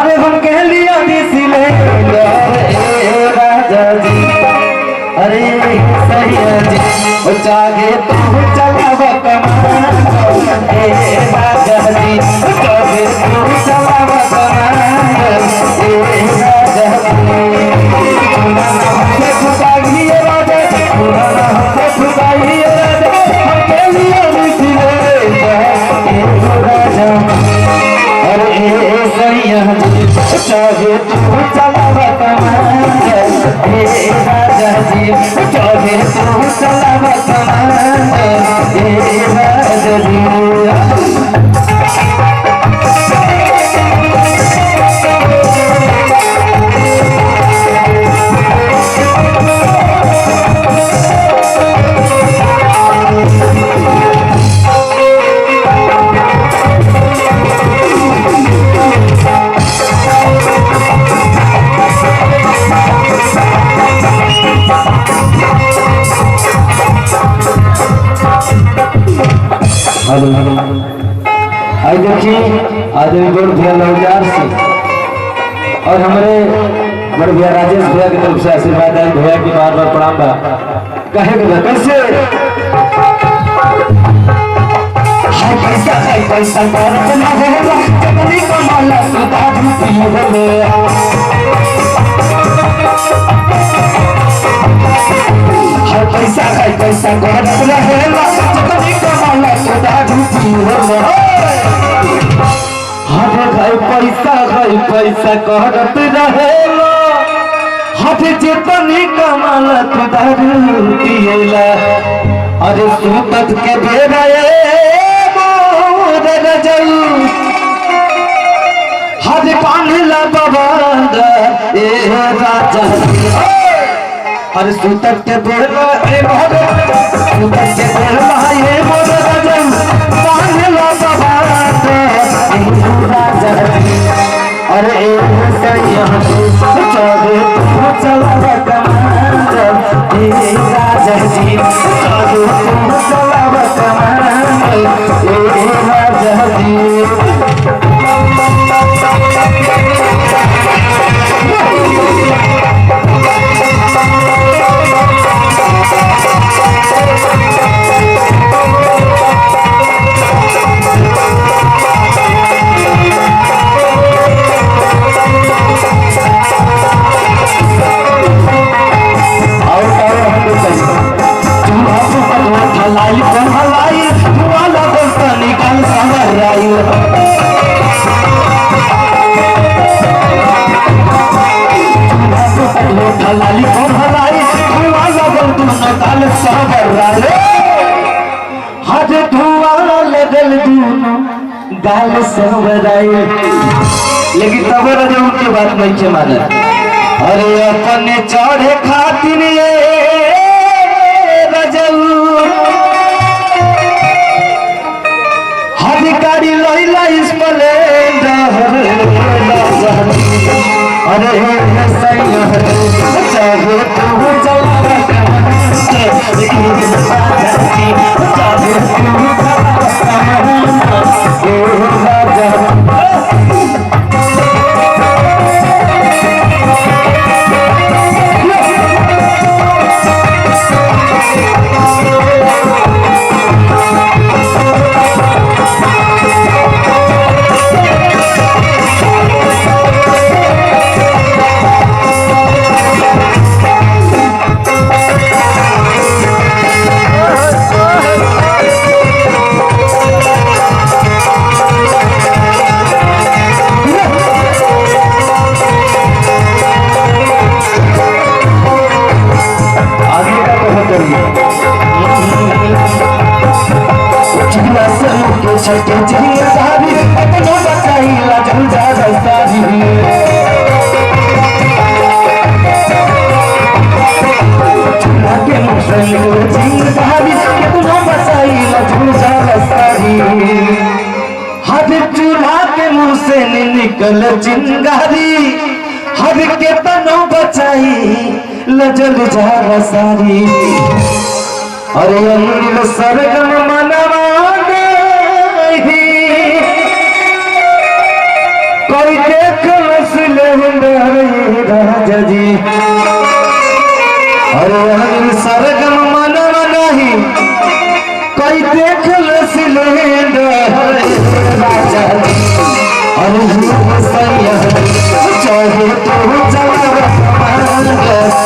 अरे हम कह लिया दिसिले राजा जी अरे सैया जी ओ चाहे तू चलाव कमान राजा जी चाहे तू चलाव कमान राजा जी खुदाइए राजा खुदाइए राजा हम कह लिया दिसिले राजा अरे सैया चाहे तू चलाव कमान राजा जी चाहे तू चलाव कमान राजा जी आज देखिए आदमी गोड़ भैया लौजार से और हमारे बड़े भैया राजेश भैया की तरफ से आशीर्वाद है भैया की बार बार प्रणाम बा कहे कैसे पैसा पैसा पैसा पैसा गरत रहेला जतनी कमाला सदा झूठी होला हरे भाई पैसा गरत रहेला हरे जतनी कमाला सदा झूठी होला अरे सुतत के बेरा मोर रजऊ हरे पानीला बाबा ए राजा अरे सुतक के बेला ए मोर सुतक के बेला ये मोर राजन पाहला बाबा राजा अरे सैया चाहे तू चलाव कमान राजा जी चाहे तू चलाव कमान राजा जी गाल संवराई लेकिन तब रजऊ की बात नहीं के माने अरे अपने चढ़े खातिर रजऊ हरिकारी लैला स्प्लेंडर अरे सैया चाहे तू चलाव छटे चिड़िया सारी अपना बचाई लाजम जा सारी चूल्हा के मुसलिम जिंग सारी अपना बचाई लाजम जा सारी हद चूल्हा के मुंह से निकल चिंगारी हद के तनो बचाई लजल जा सारी अरे अनिल सरगम मनवा कोई देख राजा जी अरे सरगम मनव नहीं कोई देख सिलेंडर राजा जी अरे सैया चाहे तो चला राजा जी